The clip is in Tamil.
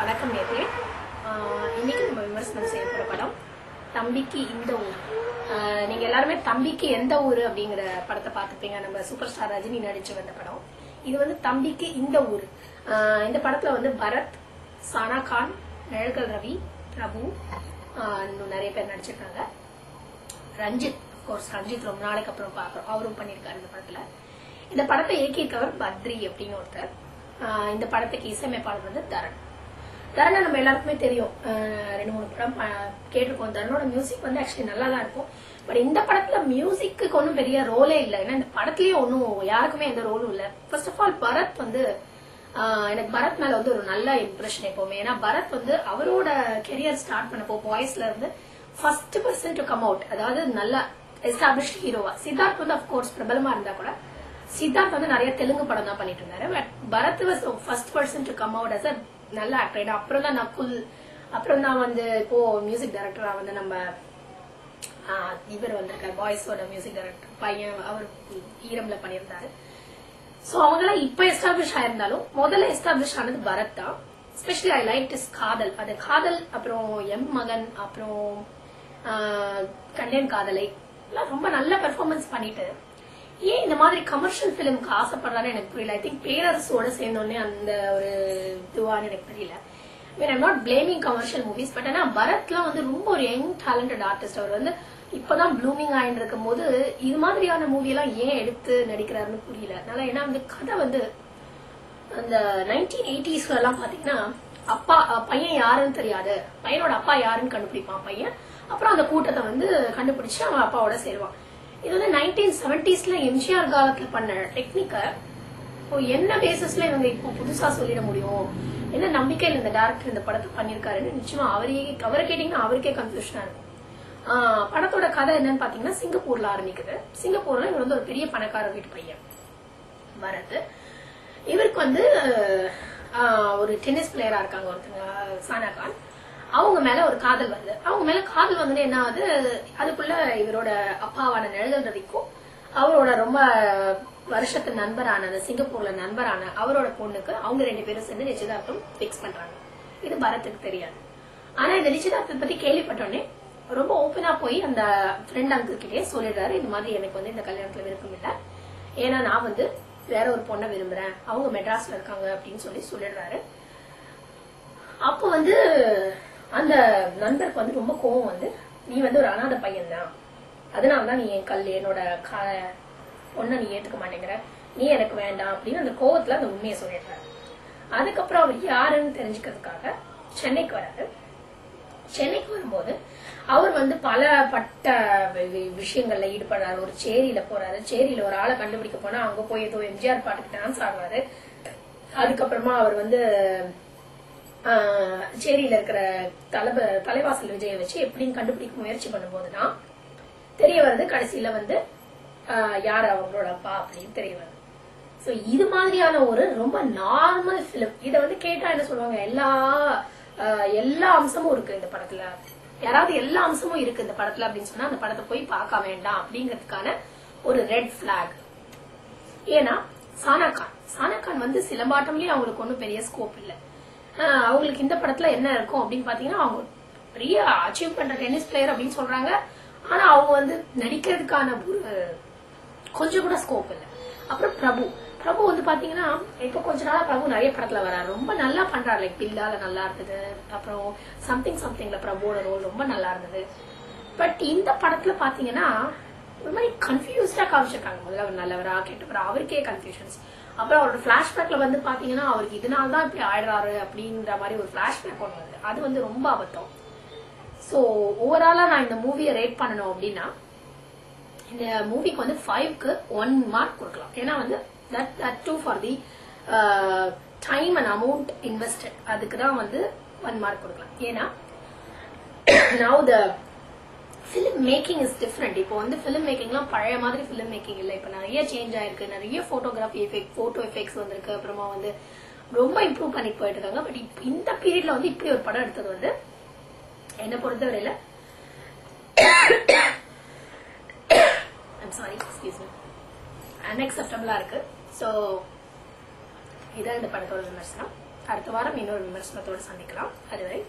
வணக்கம் நேர்களே. இன்னைக்கு நம்ம விமர்சனம் செய்ய போற படம் தம்பிக்கு இந்த ஊர். நீங்க எல்லாருமே தம்பிக்கு எந்த ஊர் அப்படிங்கிற படத்தை பார்த்துப்பீங்க. நம்ம சூப்பர் ஸ்டார் ரஜினி நடிச்சு வந்த படம் இது. வந்து தம்பிக்கு இந்த ஊர். இந்த படத்துல வந்து பரத், சானா கான், நிழல்கள் ரவி, பிரபு, இன்னும் நிறைய பேர் நடிச்சிருக்காங்க. ரஞ்சித், கோர்ஸ் ரஞ்சித் ரொம்ப நாளைக்கு அப்புறம் பாக்குறோம், அவரும் பண்ணிருக்காரு இந்த படத்துல. இந்த படத்தை இயக்கியிருக்கவர் பத்ரி அப்படின்னு ஒருத்தர். இந்த படத்துக்கு இசையமைப்பாளர் வந்து தரன். தரனை நம்ம எல்லாருக்குமே தெரியும், 2-3 படம் கேட்டிருக்கோம். தரனோட மியூசிக் வந்து ஆக்சுவலி நல்லா தான் இருக்கும். பட் இந்த படத்துல மியூசிக்கு ஒன்றும் பெரிய ரோலே இல்லை. ஏன்னா இந்த படத்துலயே ஒன்னும் யாருக்குமே எந்த ரோலும் இல்லை. ஃபர்ஸ்ட் ஆஃப் ஆல் பரத் வந்து எனக்கு பரத் மேல வந்து ஒரு நல்ல இம்ப்ரெஷன் எப்பவுமே. ஏன்னா பரத் வந்து அவரோட கெரியர் ஸ்டார்ட் பண்ணப்போ பாய்ஸ்ல இருந்து first person to come out, அதாவது நல்ல எஸ்டாப்ளிஷ்ட் ஹீரோவா. சித்தார்த் வந்து அப்கோர்ஸ் பிரபலமா இருந்தா கூட சித்தார்த் வந்து நிறைய தெலுங்கு படம் தான் பண்ணிட்டு இருந்தாரு. But Bharath was first person to come out as a நல்ல ஆக்டர். அப்புறம் தான் நக்குல், அப்புறம் தான் வந்து இப்போ மியூசிக் டைரக்டரா வந்து நம்ம இவர் வந்திருக்காரு, பாய்ஸோட மியூசிக் டைரக்டர் பையன், அவர் ஈரம்ல பண்ணியிருந்தாரு. சோ அவங்களாம் இப்ப எஸ்டாப்ளிஷ் ஆயிருந்தாலும் முதல்ல எஸ்டாப்ளிஷ் ஆனது பரத் தான். எஸ்பெஷலி ஐ லைக் இஸ் காதல். அது காதல், அப்புறம் எம் மகன், அப்புறம் கண்டேன் காதலை எல்லாம் ரொம்ப நல்ல பெர்ஃபார்மன்ஸ் பண்ணிட்டு ஏன் இந்த மாதிரி கமர்ஷியல் பிலிம்க்கு ஆசைப்படுறான்னு எனக்கு புரியல. ஐ திங்க் பேரரசோட சேர்ந்தோடனே அந்த ஒரு இதுவான்னு எனக்கு தெரியல. I'm not blaming commercial movies, but ஆனா பரத்லாம் வந்து ரொம்ப ஒரு யங் டேலண்டட் ஆர்டிஸ்ட். அவர் வந்து இப்பதான் ப்ளூமிங் ஆயிட்டு இருக்கும் போது இது மாதிரியான மூவி எல்லாம் ஏன் எடுத்து நடிக்கிறாருன்னு புரியல. அதனால ஏன்னா அந்த கதை வந்து அந்த 1980s எல்லாம் பாத்தீங்கன்னா அப்பா பையன் யாருன்னு தெரியாது, பையனோட அப்பா யாருன்னு கண்டுபிடிப்பான் பையன். அப்புறம் அந்த கூட்டத்தை வந்து கண்டுபிடிச்சு அவன் அப்பாவோட சேருவான். இது வந்து 1970s எம்ஜிஆர் காலத்துல பண்ண டெக்னிக்க என்ன பேசிஸ்ல இவங்க இப்போ புதுசா சொல்லிட முடியும், என்ன நம்பிக்கையில் இந்த டைரக்டர் இந்த படத்தை பண்ணிருக்காருன்னு நிச்சயமா அவரை கேட்டீங்கன்னா அவருக்கே கன்ஃபியூஷனா இருக்கும். படத்தோட கதை என்னன்னு பாத்தீங்கன்னா சிங்கப்பூர்ல ஆரம்பிக்குது. சிங்கப்பூர்ல இவர் வந்து ஒரு பெரிய பணக்கார வீட்டு பையன் பரத். இவருக்கு வந்து ஒரு டென்னிஸ் பிளேயரா இருக்காங்க ஒருத்தங்க, சானா கான். அவங்க மேல ஒரு காதல் வருது. அவங்க மேல காதல் வந்து என்ன ஆகுது, அதுக்குள்ள இவரோட அப்பாவான நிழல்கள் ரவிக்கும் அவரோட ரொம்ப வருஷத்து நண்பரான, சிங்கப்பூர்ல நண்பரான அவரோட பொண்ணுக்கு அவங்க 2 பேரும் சேர்ந்து நிச்சயதார்த்தம் பிக்ஸ் பண்றாங்க. இது பரத்துக்கு தெரியாது. ஆனா இந்த நிச்சயதார்த்தத்தை பத்தி கேள்விப்பட்டோடனே ரொம்ப ஓப்பனா போய் அந்த ஃப்ரெண்ட் அங்கிள் கிட்டே சொல்லிடுறாரு, இந்த மாதிரி எனக்கு வந்து இந்த கல்யாணத்துல விருப்பம் இல்ல, ஏன்னா நான் வந்து வேற ஒரு பொண்ணை விரும்புறேன், அவங்க மெட்ராஸ்ல இருக்காங்க அப்படின்னு சொல்லிடுறாரு. அப்போ வந்து அந்த நண்பருக்கு வந்து ரொம்ப கோவம் வந்து, நீ வந்து ஒரு அனாதை பையன் தான், அதனாலதான் நீ என்னோட பொண்ணை நீ ஏத்துக்க மாட்டேங்கிற, நீ எனக்கு வேண்டாம் அப்படின்னு அந்த கோவத்துல அந்த உண்மையை சொல்லிடுறாரு. அதுக்கப்புறம் அவர் யாருன்னு தெரிஞ்சுக்கிறதுக்காக சென்னைக்கு வராரு. சென்னைக்கு வரும்போது அவர் வந்து பல பட்ட விஷயங்கள்ல ஈடுபடுறாரு. ஒரு சேரியில போறாரு. சேரியில ஒரு ஆளை கண்டுபிடிக்க போனா அங்க போய் ஏதோ எம்ஜிஆர் பாட்டுக்கு டான்ஸ் ஆடுறாரு. அதுக்கப்புறமா அவர் வந்து சேரியில இருக்கிற தலைவாசல் விஜயை வச்சு எப்படின்னு கண்டுபிடிக்க முயற்சி பண்ணும்போதுதான் தெரிய வருது கடைசியில வந்து யாரு அவங்களோட அப்பா அப்படின்னு தெரிய வருது. சோ இது மாதிரியான ஒரு ரொம்ப நார்மல் பிலிம். இத வந்து கேட்டா என்ன சொல்லுவாங்க, எல்லா அம்சமும் இருக்கு இந்த படத்துல, யாராவது எல்லா அம்சமும் இருக்கு இந்த படத்துல அப்படின்னு சொன்னா அந்த படத்தை போய் பார்க்க வேண்டாம் அப்படிங்கறதுக்கான ஒரு ரெட் பிளாக். ஏன்னா சானா கான் வந்து சிலம்பாட்டம்லயே அவங்களுக்கு ஒன்னும் பெரிய ஸ்கோப் இல்ல. அவங்களுக்கு இந்த படத்துல என்ன இருக்கும் அப்படின்னு பாத்தீங்கன்னா, அவங்க பெரிய அச்சீவ் பண்ற டென்னிஸ் பிளேயர் அப்படின்னு சொல்றாங்க. ஆனா அவங்க வந்து நடிக்கிறதுக்கான ஒரு கொஞ்சம் கூட ஸ்கோப் இல்ல. அப்புறம் பிரபு வந்து பாத்தீங்கன்னா இப்ப கொஞ்ச நாளா பிரபு நிறைய படத்துல வராரு, ரொம்ப நல்லா பண்றாரு. லைக் பில்லால நல்லா இருந்தது, அப்புறம் சம்திங்ல பிரபுவோட ரோல் ரொம்ப நல்லா இருந்தது. பட் இந்த படத்துல பாத்தீங்கன்னா ஒரு மாதிரி கன்ஃபியூஸ்டா காமிச்சிருக்காங்க. முதல்ல அவர் நல்லவரா கெட்டவரா அவருக்கே கன்ஃபியூஷன்ஸ். அப்புறம் அவரோட பிளாஷ்பேக்ல வந்து பாத்தீங்கன்னா அவருக்கு இதனால்தான் இப்படி ஆயிடுறாரு அப்படின்ற மாதிரி ஒரு பிளாஷ்பேக் ஒன்று வருது. அது வந்து ரொம்ப அபத்தம். சோ ஓவராலா நான் இந்த மூவியை ரேட் பண்ணணும் அப்படின்னா இந்த மூவிக்கு வந்து 5க்கு 1 மார்க் கொடுக்கலாம். ஏன்னா வந்து that too for the time and amount invested, அதுக்குதான் வந்து 1 மார்க் கொடுக்கலாம். ஏன்னா now the film making is different. இப்போ வந்து film makingலாம் பழைய மாதிரி film making இல்ல. இப்ப நிறைய சேஞ்ச் ஆயிருக்கு, நிறைய போட்டோகிராஃபி எஃபெக்ட், போட்டோ எஃபெக்ட்ஸ் வந்திருக்கு. அப்புறமா வந்து ரொம்ப இம்ப்ரூவ் பண்ணி போயிட்டு இருக்காங்க. பட் இந்த பீரியட்ல வந்து இப்படி ஒரு படம் எடுத்தது வந்து என்ன பொறுத்தவரையில அன்அக்செப்டபிளா இருக்கு. சோ இதான் இந்த படத்தோட விமர்சனம். அடுத்த வாரம் இன்னொரு விமர்சனத்தோடு சந்திக்கலாம். அதுவரை